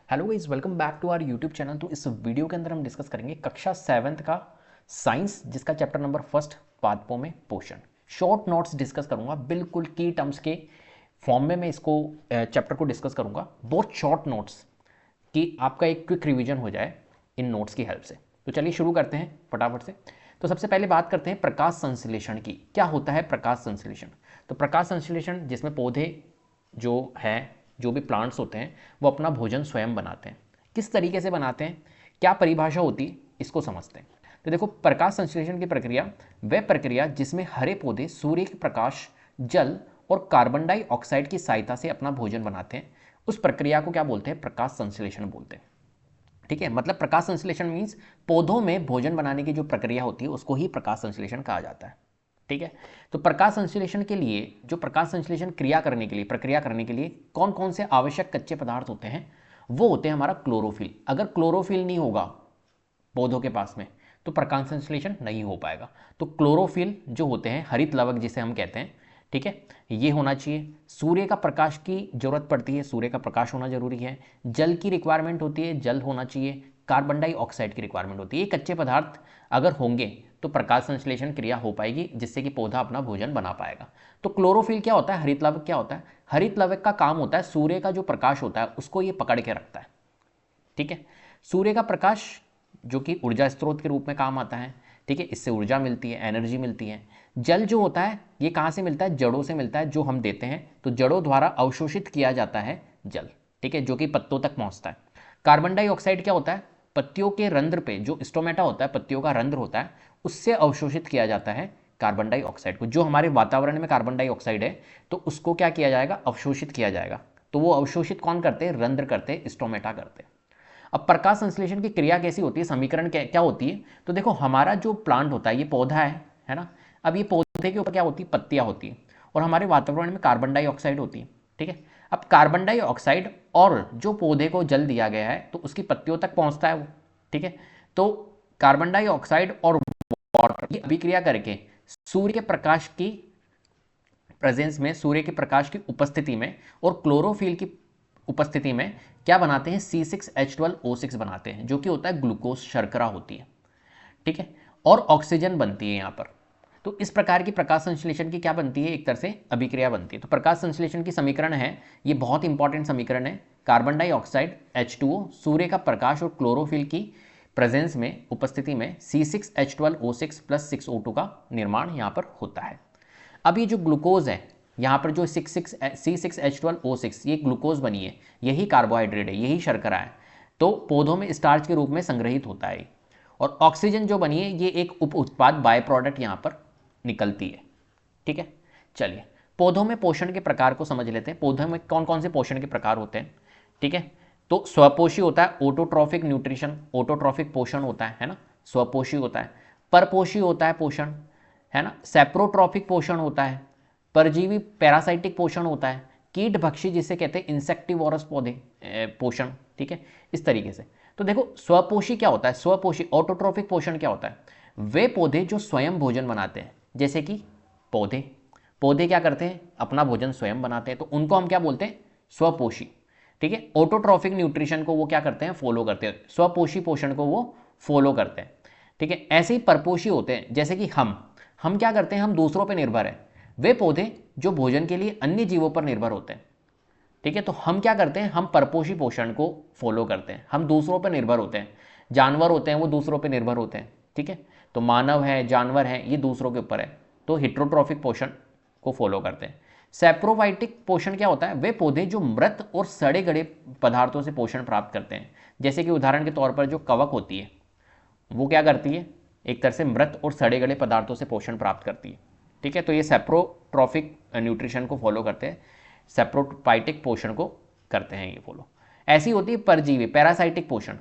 Hello guys, welcome back to our YouTube channel. तो इस video के अंदर हम डिस्कस करेंगे कक्षा 7th का साइंस, जिसका चैप्टर नंबर फर्स्ट पादपों में पोषण। शॉर्ट नोट्स डिस्कस करूंगा, बिल्कुल की टर्म्स के फॉर्म में मैं इसको चैप्टर को डिस्कस करूंगा। बहुत शॉर्ट नोट्स कि आपका एक क्विक रिवीजन हो जाए इन नोट्स की हेल्प से। तो चलिए शुरू करते हैं फटाफट से। तो सबसे पहले बात करते हैं प्रकाश संश्लेषण की। क्या होता है प्रकाश संश्लेषण? तो प्रकाश संश्लेषण जिसमें पौधे जो है, जो भी प्लांट्स होते हैं, वो अपना भोजन स्वयं बनाते हैं। किस तरीके से बनाते हैं, क्या परिभाषा होती है, इसको समझते हैं। तो देखो, प्रकाश संश्लेषण की प्रक्रिया वह प्रक्रिया जिसमें हरे पौधे सूर्य के प्रकाश, जल और कार्बन डाइऑक्साइड की सहायता से अपना भोजन बनाते हैं, उस प्रक्रिया को क्या बोलते हैं? प्रकाश संश्लेषण बोलते हैं। ठीक है, मतलब प्रकाश संश्लेषण मीन्स पौधों में भोजन बनाने की जो प्रक्रिया होती है उसको ही प्रकाश संश्लेषण कहा जाता है। ठीक है, तो प्रकाश संश्लेषण के लिए, जो प्रकाश संश्लेषण क्रिया करने के लिए, प्रक्रिया करने के लिए कौन कौन से आवश्यक कच्चे पदार्थ होते हैं? वो होते हैं हमारा क्लोरोफिल। अगर क्लोरोफिल नहीं होगा पौधों के पास में तो प्रकाश संश्लेषण नहीं हो पाएगा। तो क्लोरोफिल जो होते हैं, हरित लवक जिसे हम कहते हैं, ठीक है, ये होना चाहिए। सूर्य का प्रकाश की जरूरत पड़ती है, सूर्य का प्रकाश होना जरूरी है। जल की रिक्वायरमेंट होती है, जल होना चाहिए। कार्बन डाइऑक्साइड की रिक्वायरमेंट होती है। ये कच्चे पदार्थ अगर होंगे तो प्रकाश संश्लेषण क्रिया हो पाएगी, जिससे कि पौधा अपना भोजन बना पाएगा। तो क्लोरोफिल क्या होता है, हरित लवक क्या होता है? हरित लवक का काम होता है सूर्य का जो प्रकाश होता है उसको ये पकड़ के रखता है। ठीक है, सूर्य का प्रकाश जो कि ऊर्जा स्रोत के रूप में काम आता है। ठीक है, इससे ऊर्जा मिलती है, एनर्जी मिलती है। जल जो होता है ये कहाँ से मिलता है? जड़ों से मिलता है, जो हम देते हैं। तो जड़ों द्वारा अवशोषित किया जाता है जल, ठीक है, जो कि पत्तों तक पहुँचता है। कार्बन डाइऑक्साइड क्या होता है? पत्तियों के रंध्र पे जो स्टोमेटा होता है, पत्तियों का रंध्र होता है, उससे अवशोषित किया जाता है कार्बन डाइऑक्साइड को। जो हमारे वातावरण में कार्बन डाइऑक्साइड है तो उसको क्या किया जाएगा? अवशोषित किया जाएगा। तो वो अवशोषित कौन करते हैं? रंध्र करते हैं, स्टोमेटा करते हैं। अब प्रकाश संश्लेषण की क्रिया कैसी होती है, समीकरण क्या क्या होती है? तो देखो, हमारा जो प्लांट होता है, ये पौधा है ना। अब ये पौधे के ऊपर क्या होती है? पत्तियां होती है, और हमारे वातावरण में कार्बन डाइऑक्साइड होती है। ठीक है, अब कार्बन डाइऑक्साइड और जो पौधे को जल दिया गया है तो उसकी पत्तियों तक पहुंचता है वो। ठीक है, तो कार्बन डाइऑक्साइड और वाटर की अभिक्रिया करके सूर्य के प्रकाश की प्रेजेंस में, सूर्य के प्रकाश की उपस्थिति में और क्लोरोफिल की उपस्थिति में क्या बनाते हैं? C6H12O6 बनाते हैं, जो कि होता है ग्लूकोज, शर्करा होती है। ठीक है, और ऑक्सीजन बनती है यहाँ पर। तो इस प्रकार की प्रकाश संश्लेषण की क्या बनती है? एक तरह से अभिक्रिया बनती है। तो प्रकाश संश्लेषण की समीकरण है, ये बहुत इंपॉर्टेंट समीकरण है। कार्बन डाइऑक्साइड H2O, सूर्य का प्रकाश और क्लोरोफिल की प्रेजेंस में, उपस्थिति में C6H12O6 प्लस 6O2 का निर्माण यहाँ पर होता है। अब ये जो ग्लूकोज है यहाँ पर, जो C6H12O6, ये ग्लूकोज बनी है, यही कार्बोहाइड्रेट है, यही शर्करा है। तो पौधों में स्टार्च के रूप में संग्रहित होता है। और ऑक्सीजन जो बनी है, ये एक उप उत्पाद, बाय प्रोडक्ट यहाँ पर निकलती है। ठीक है, चलिए पौधों में पोषण के प्रकार को समझ लेते हैं। पौधों में कौन कौन से पोषण के प्रकार होते हैं? ठीक है, तो स्वपोषी होता है, ऑटोट्रॉफिक न्यूट्रिशन, ऑटोट्रॉफिक पोषण होता है ना, स्वपोषी होता है। परपोषी होता है पोषण, है ना। सेप्रोट्रॉफिक पोषण होता है। परजीवी पैरासाइटिक पोषण होता है। कीट भक्षी जिसे कहते हैं इंसेक्टिवोरस पौधे पोषण। ठीक है, इस तरीके से। तो देखो, स्वपोषी क्या होता है? स्वपोषी ऑटोट्रॉफिक पोषण क्या होता है? वे पौधे जो स्वयं भोजन बनाते हैं, जैसे कि पौधे पौधे क्या करते हैं? अपना भोजन स्वयं बनाते हैं, तो उनको हम क्या बोलते हैं? स्वपोषी। ठीक है, ऑटोट्रॉफिक न्यूट्रिशन को वो क्या करते हैं? फॉलो करते हैं। स्वपोषी पोषण को वो फॉलो करते हैं। ठीक है, ऐसे ही परपोषी होते हैं, जैसे कि हम क्या करते हैं? हम दूसरों पर निर्भर हैं। वे पौधे जो भोजन के लिए अन्य जीवों पर निर्भर होते हैं। ठीक है, तो हम क्या करते हैं? हम परपोषी पोषण को फॉलो करते हैं, हम दूसरों पर निर्भर होते हैं। जानवर होते हैं, वो दूसरों पर निर्भर होते हैं। ठीक है, तो मानव है, जानवर है, ये दूसरों के ऊपर है, तो हिट्रोट्रॉफिक पोषण को फॉलो करते हैं। सेप्रोफाइटिक पोषण क्या होता है? वे पौधे जो मृत और सड़े गले पदार्थों से पोषण प्राप्त करते हैं, जैसे कि उदाहरण के तौर पर जो कवक होती है, वो क्या करती है? एक तरह से मृत और सड़े गले पदार्थों से पोषण प्राप्त करती है। ठीक है, तो ये सेप्रोट्रॉफिक न्यूट्रिशन को फॉलो करते हैं, सेप्रोफाइटिक पोषण को करते हैं ये फॉलो। ऐसी होती है परजीवी पैरासाइटिक पोषण।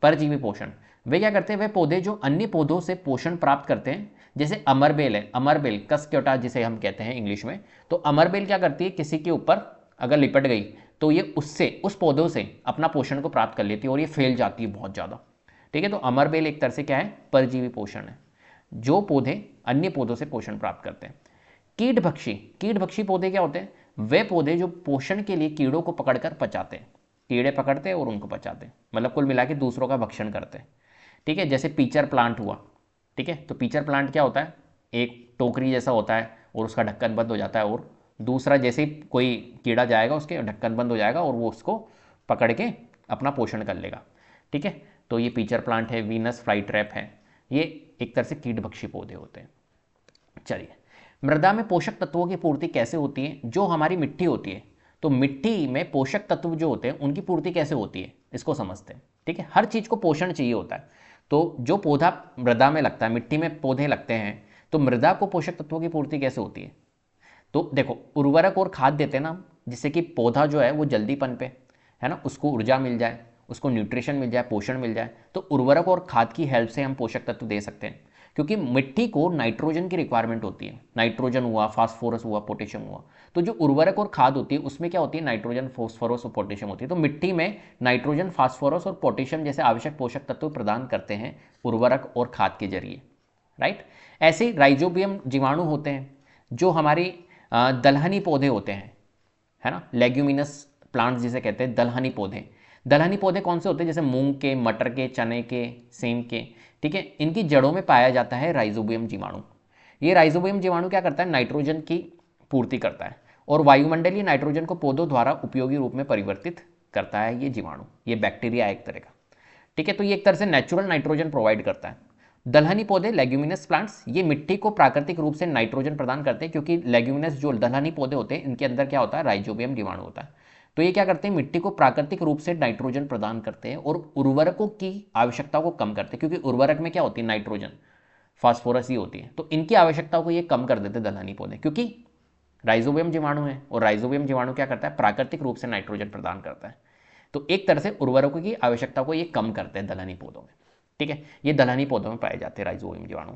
परजीवी पोषण वे क्या करते हैं? वे पौधे जो अन्य पौधों से पोषण प्राप्त करते हैं, जैसे अमरबेल है, अमरबेल कस्क्योटा जिसे हम कहते हैं इंग्लिश में। तो अमरबेल क्या करती है? किसी के ऊपर अगर लिपट गई तो ये उससे, उस पौधों से अपना पोषण को प्राप्त कर लेती है, और ये फैल जाती है बहुत ज़्यादा। ठीक है, तो अमरबेल एक तरह से क्या है? परजीवी पोषण है, जो पौधे अन्य पौधों से पोषण प्राप्त करते हैं। कीट भक्षी पौधे क्या होते हैं? वे पौधे जो पोषण के लिए कीड़ों को पकड़कर पचाते हैं। कीड़े पकड़ते और उनको पचाते, मतलब कुल मिला के दूसरों का भक्षण करते। ठीक है, जैसे पीचर प्लांट हुआ। ठीक है, तो पीचर प्लांट क्या होता है, एक टोकरी जैसा होता है और उसका ढक्कन बंद हो जाता है, और दूसरा जैसे ही कोई कीड़ा जाएगा उसके ढक्कन बंद हो जाएगा और वो उसको पकड़ के अपना पोषण कर लेगा। ठीक है, तो ये पीचर प्लांट है, वीनस फ्लाई ट्रैप है, ये एक तरह से कीटभक्षी पौधे होते हैं। चलिए, मृदा में पोषक तत्वों की पूर्ति कैसे होती है, जो हमारी मिट्टी होती है, तो मिट्टी में पोषक तत्व जो होते हैं उनकी पूर्ति कैसे होती है इसको समझते हैं। ठीक है, हर चीज को पोषण चाहिए होता है, तो जो पौधा मृदा में लगता है, मिट्टी में पौधे लगते हैं, तो मृदा को पोषक तत्वों की पूर्ति कैसे होती है। तो देखो, उर्वरक और खाद देते हैं ना, जिससे कि पौधा जो है वो जल्दी पनपे, है ना, उसको ऊर्जा मिल जाए, उसको न्यूट्रिशन मिल जाए, पोषण मिल जाए। तो उर्वरक और खाद की हेल्प से हम पोषक तत्व दे सकते हैं, क्योंकि मिट्टी को नाइट्रोजन की रिक्वायरमेंट होती है। नाइट्रोजन हुआ, फास्फोरस हुआ, पोटेशियम हुआ। तो जो उर्वरक और खाद होती है उसमें क्या होती है, नाइट्रोजन, फास्फोरस और पोटेशियम होती है। तो मिट्टी में नाइट्रोजन, फास्फोरस और पोटेशियम जैसे आवश्यक पोषक तत्व प्रदान करते हैं उर्वरक और खाद के जरिए। राइट, ऐसे राइजोबियम जीवाणु होते हैं जो हमारी दलहनी पौधे होते हैं, है ना, लेग्यूमिनस प्लांट्स जिसे कहते हैं, दलहनी पौधे। दलहनी पौधे कौन से होते हैं, जैसे मूंग के, मटर के, चने के, सेम के। ठीक है, इनकी जड़ों में पाया जाता है राइजोबियम जीवाणु। ये राइजोबियम जीवाणु क्या करता है, नाइट्रोजन की पूर्ति करता है और वायुमंडलीय नाइट्रोजन को पौधों द्वारा उपयोगी रूप में परिवर्तित करता है ये जीवाणु। ये बैक्टीरिया एक तरह का। ठीक है, तो ये एक तरह से नेचुरल नाइट्रोजन प्रोवाइड करता है। दलहनी पौधे, लेग्यूमिनस प्लांट्स, ये मिट्टी को प्राकृतिक रूप से नाइट्रोजन प्रदान करते हैं, क्योंकि लेग्यूमिनस जो दलहनी पौधे होते हैं इनके अंदर क्या होता है, राइजोबियम जीवाणु होता है। तो ये क्या करते हैं, मिट्टी को प्राकृतिक रूप से नाइट्रोजन प्रदान करते हैं और उर्वरकों की आवश्यकता को कम करते हैं, क्योंकि उर्वरक में क्या होती है, नाइट्रोजन, फास्फोरस ही होती है। तो इनकी आवश्यकता को ये कम कर देते हैं दलहनी पौधे, क्योंकि राइजोबियम जीवाणु है और राइजोबियम जीवाणु क्या करता है, प्राकृतिक रूप से नाइट्रोजन प्रदान करता है। तो एक तरह से उर्वरकों की आवश्यकता को ये कम करते हैं दलहनी पौधों में। ठीक है, ये दलहनी पौधों में पाए जाते हैं राइजोबियम जीवाणु।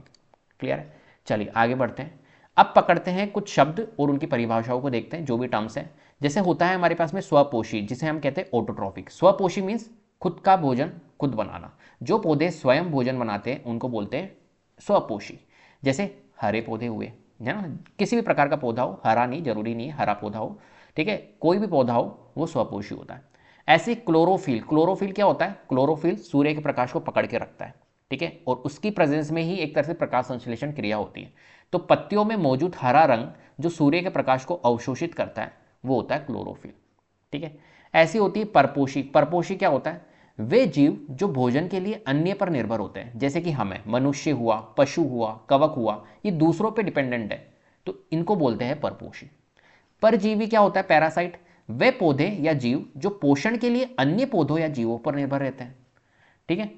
क्लियर है, चलिए आगे बढ़ते हैं। अब पकड़ते हैं कुछ शब्द और उनकी परिभाषाओं को देखते हैं, जो भी टर्म्स हैं। जैसे होता है हमारे पास में स्वपोषी, जिसे हम कहते हैं ऑटोट्रॉफिक। स्वपोषी मीन्स खुद का भोजन खुद बनाना। जो पौधे स्वयं भोजन बनाते हैं उनको बोलते हैं स्वपोषी। जैसे हरे पौधे हुए, है ना, किसी भी प्रकार का पौधा हो, हरा नहीं, जरूरी नहीं है हरा पौधा हो, ठीक है, कोई भी पौधा हो वो स्वपोषी होता है। ऐसे क्लोरोफिल, क्लोरोफिल क्या होता है, क्लोरोफिल सूर्य के प्रकाश को पकड़ के रखता है। ठीक है, और उसकी प्रेजेंस में ही एक तरह से प्रकाश संश्लेषण क्रिया होती है। तो पत्तियों में मौजूद हरा रंग जो सूर्य के प्रकाश को अवशोषित करता है वो होता है क्लोरोफिल। ठीक है, ऐसी होती है परपोषी। परपोषी क्या होता है, वे जीव जो भोजन के लिए अन्य पर निर्भर होते हैं, जैसे कि हमें, मनुष्य हुआ, पशु हुआ, कवक हुआ, ये दूसरों पर डिपेंडेंट है, तो इनको बोलते हैं परपोषी। परजीवी क्या होता है, पैरासाइट, वे पौधे या जीव जो पोषण के लिए अन्य पौधों या जीवों पर निर्भर रहते हैं। ठीक है,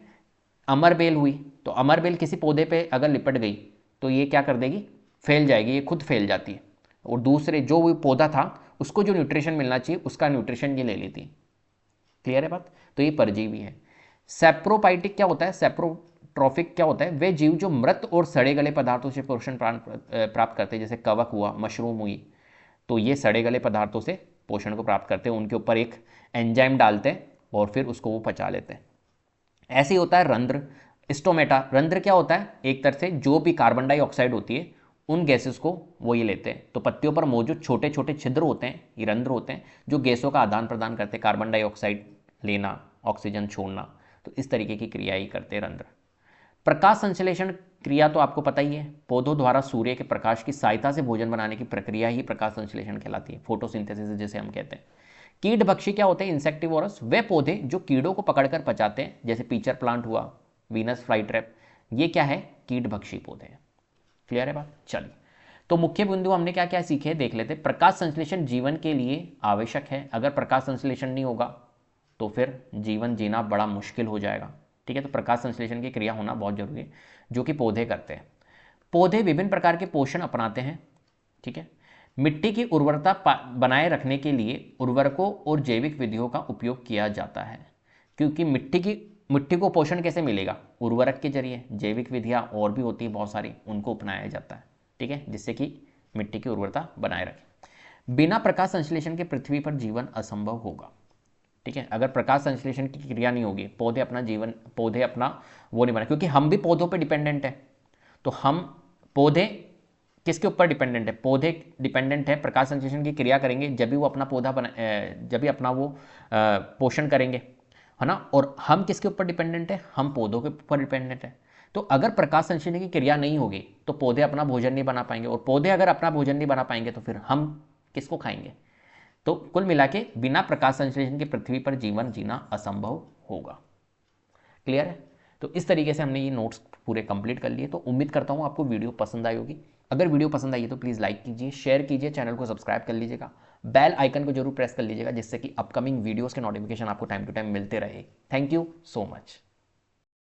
अमरबेल हुई, तो अमरबेल किसी पौधे पे अगर लिपट गई तो ये क्या कर देगी, फैल जाएगी, ये खुद फैल जाती है, और दूसरे जो वो पौधा था उसको जो न्यूट्रिशन मिलना चाहिए उसका न्यूट्रिशन ये ले लेती है। क्लियर है बात, तो ये परजीवी है। सेप्रोपाइटिक क्या होता है, सेप्रोट्रॉफिक क्या होता है, वे जीव जो मृत और सड़े गले पदार्थों से पोषण प्राप्त करते हैं, जैसे कवक हुआ, मशरूम हुई, तो ये सड़े गले पदार्थों से पोषण को प्राप्त करते हैं, उनके ऊपर एक एंजाइम डालते हैं और फिर उसको वो पचा लेते हैं। ऐसे ही होता है रंध्र, स्टोमेटा। रंध्र क्या होता है, एक तरह से जो भी कार्बन डाइऑक्साइड होती है उन गैसेस को वो ये लेते हैं। तो पत्तियों पर मौजूद छोटे छोटे छिद्र होते हैं, ये रंध्र होते हैं जो गैसों का आदान प्रदान करते हैं, कार्बन डाइऑक्साइड लेना, ऑक्सीजन छोड़ना, तो इस तरीके की क्रिया ही करते हैं रंध्र। प्रकाश संश्लेषण क्रिया तो आपको पता ही है, पौधों द्वारा सूर्य के प्रकाश की सहायता से भोजन बनाने की प्रक्रिया ही प्रकाश संश्लेषण कहलाती है, फोटोसिंथेसिस जिसे हम कहते हैं। कीटभक्षी क्या होते हैं, इंसेक्टिवोरस, वे पौधे जो कीड़ों को पकड़कर पचाते हैं, जैसे पीचर प्लांट हुआ, वीनस फ्लाई ट्रैप, ये क्या है, कीटभक्षी पौधे हैं। क्लियर है बात, चलिए तो मुख्य बिंदु हमने क्या क्या सीखे देख लेते। प्रकाश संश्लेषण जीवन के लिए आवश्यक है, अगर प्रकाश संश्लेषण नहीं होगा तो फिर जीवन जीना बड़ा मुश्किल हो जाएगा। ठीक है, तो प्रकाश संश्लेषण की क्रिया होना बहुत जरूरी है, जो कि पौधे करते हैं। पौधे विभिन्न प्रकार के पोषण अपनाते हैं। ठीक है, मिट्टी की उर्वरता बनाए रखने के लिए उर्वरकों और जैविक विधियों का उपयोग किया जाता है, क्योंकि मिट्टी को पोषण कैसे मिलेगा, उर्वरक के जरिए। जैविक विधियां और भी होती है बहुत सारी, उनको अपनाया जाता है। ठीक है, जिससे कि मिट्टी की उर्वरता बनाए रखें। बिना प्रकाश संश्लेषण के पृथ्वी पर जीवन असंभव होगा। ठीक है, अगर प्रकाश संश्लेषण की क्रिया नहीं होगी, पौधे अपना वो नहीं बना, क्योंकि हम भी पौधों पर डिपेंडेंट है। तो हम पौधे किसके ऊपर डिपेंडेंट है? पौधे डिपेंडेंट है, प्रकाश संश्लेषण की क्रिया करेंगे जब भी वो अपना पौधा बना जब भी अपना वो पोषण करेंगे, है ना। और हम किसके ऊपर डिपेंडेंट है? हम पौधों के ऊपर डिपेंडेंट है। तो अगर प्रकाश संश्लेषण की क्रिया नहीं होगी तो पौधे अपना भोजन नहीं बना पाएंगे, और पौधे अगर अपना भोजन नहीं बना पाएंगे तो फिर हम किसको खाएंगे? तो कुल मिला के बिना प्रकाश संश्लेषण के पृथ्वी पर जीवन जीना असंभव होगा। क्लियर है? तो इस तरीके से हमने ये नोट्स पूरे कंप्लीट कर लिए। तो उम्मीद करता हूँ आपको वीडियो पसंद आई होगी। अगर वीडियो पसंद आई है तो प्लीज़ लाइक कीजिए, शेयर कीजिए, चैनल को सब्सक्राइब कर लीजिएगा, बेल आइकन को जरूर प्रेस कर लीजिएगा, जिससे कि अपकमिंग वीडियोस के नोटिफिकेशन आपको टाइम टू टाइम मिलते रहे। Thank you so much.